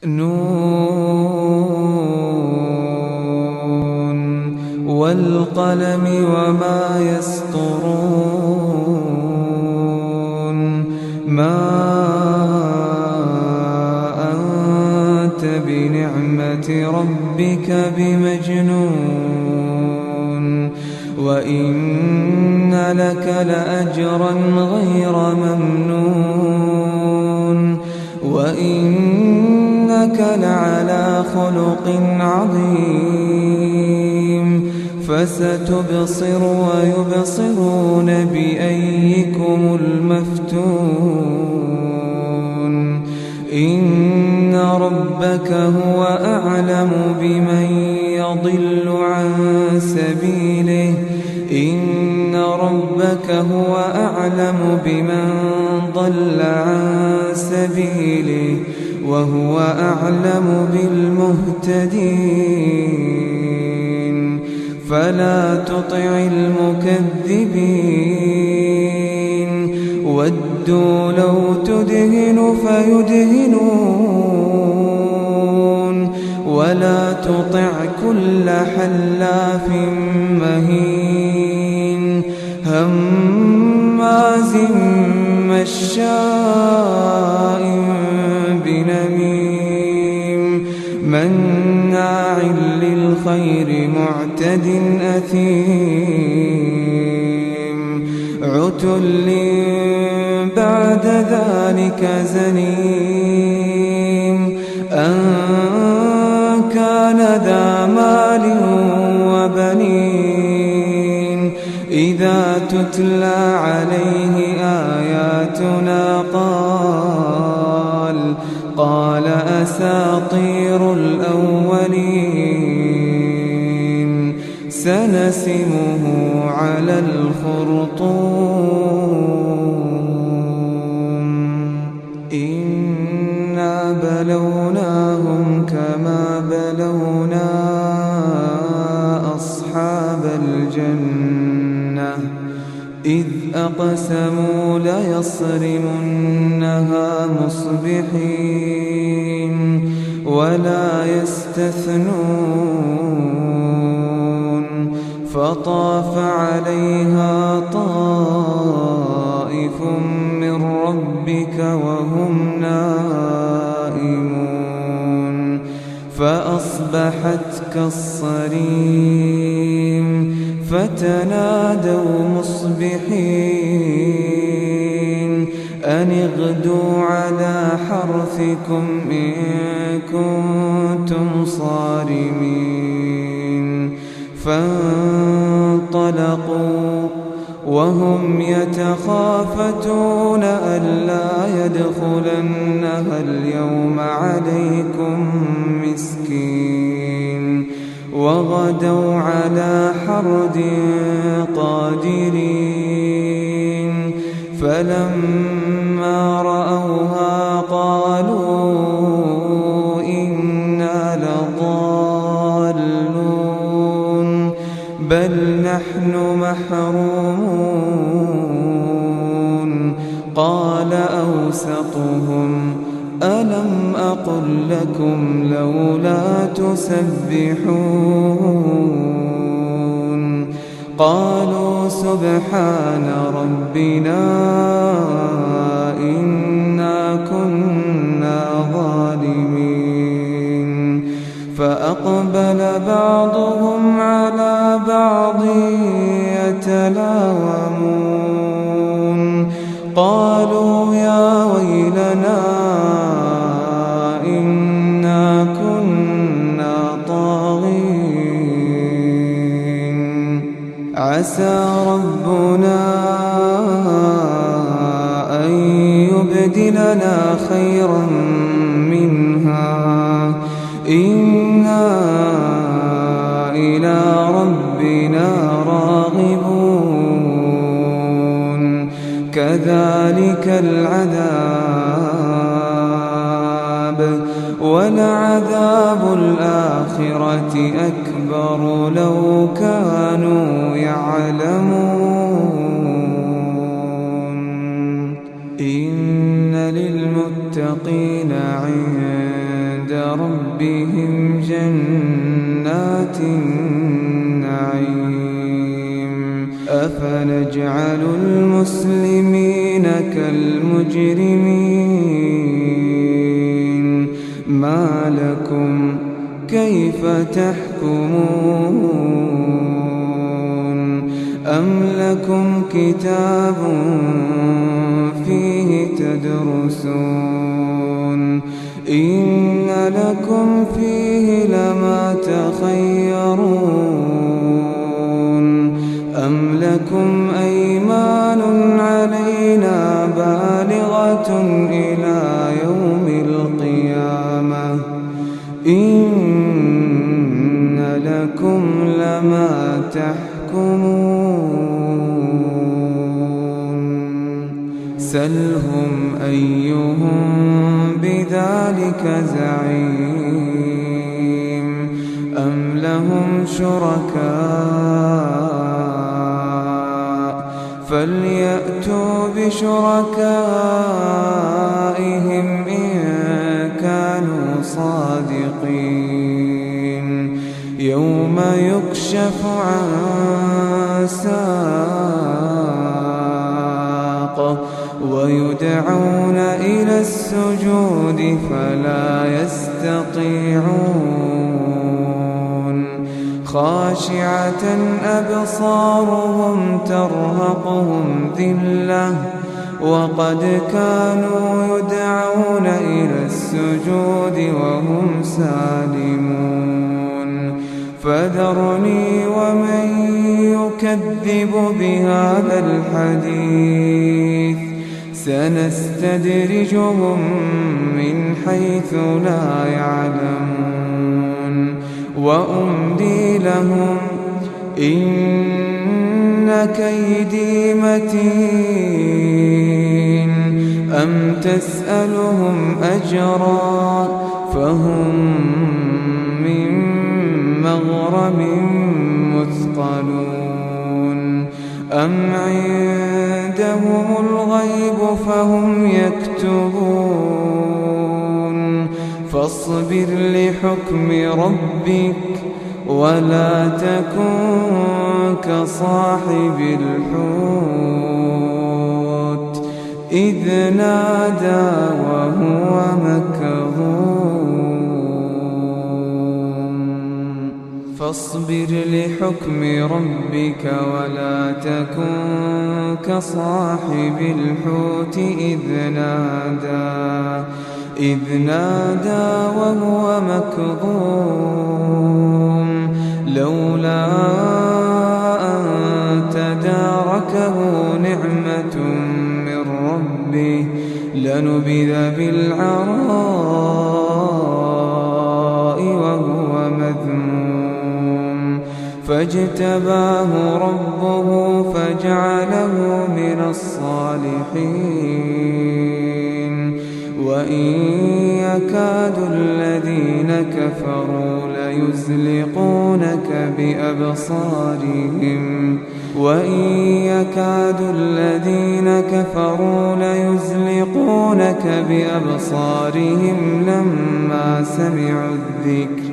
نون والقلم وما يسطرون ما أنت بنعمة ربك بمجنون وإن لك لأجرا غير ممنون وإنك لعلى خلق عظيم فستبصر ويبصرون بأيكم المفتون إن ربك هو أعلم بمن يضل عن سبيله إن ربك هو أعلم بمن ضل عن سبيله وهو أعلم بالمهتدين فلا تطع المكذبين ودوا لو تدهن فيدهنون ولا تطع كل حلاف مهين هماز مشاء بنميم مناع للخير معتد أثيم عتل بعد ذلك زنيم أن كان ذا مال وبنين إذا تتلى عليه آياتنا قال أساطير الأولين سنسمه على الخرطوم إنا بلوناهم كما بلونا أصحاب الجنة إذ أقسموا ليصرمنها مصبحين ولا يستثنون فطاف عليها طائف من ربك وهم نائمون فأصبحت كالصريم فتنادوا مصبحين أن اغدوا على حرثكم إن كنتم صارمين فانطلقوا وهم يتخافتون ألا يدخلنها اليوم عليكم مسكين وغدوا على حرد قادرين فلما رأوها قالوا إنا لضالون بل نحن محرومون قال أوسطهم ألم أقل لكم لولا تسبحون قالوا سبحان ربنا إنا كنا ظالمين فأقبل بعضهم على بعض يتلاومون قالوا يا ويلنا إنا كنا طاغين عسى ربنا أن يبدلنا خيرا منها إنا إلى ربنا راغبون كذلك العذاب ولعذاب الآخرة أكبر لو كانوا يعلمون إن للمتقين عند ربهم جنات النعيم أفنجعل المسلمين كالمجرمين ما لكم كيف تحكمون أم لكم كتاب فيه تدرسون إن لكم فيه لما تخيرون أم لكم أيمان علينا بالغة إلى يوم القيامة إن لكم لما تحكمون سلهم أيهم بذلك زعيم أم لهم شركاء فليأتوا بشركائهم إن كانوا صادقين يوم يكشف عن ساق ويدعون إلى السجود فلا يستطيعون خاشعة أبصارهم ترهقهم ذلة وقد كانوا يدعون إلى السجود وهم سالمون فذرني ومن يكذب بهذا الحديث سنستدرجهم من حيث لا يعلمون وأملي لهم إن كيدي متين أم تسألهم أجرا فهم من مغرم مثقلون أم عندهم الغيب فهم يكتبون فاصبر لحكم ربك ولا تكن كصاحب الحوت إذ نادى وهو مكظوم فاصبر لحكم ربك ولا تكن كصاحب الحوت إذ نادى وهو مكظوم لولا أن تداركه نعمة من ربه لنبذ بالعراء وهو مذموم فاجتباه ربه فجعله من الصالحين وإن يكاد الذين كفروا ليزلقونك بأبصارهم لما سمعوا الذكر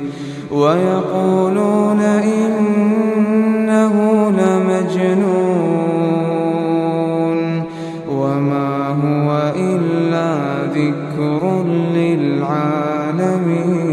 ويقولون إنه لمجنون وما هو إلا ذكر للعالمين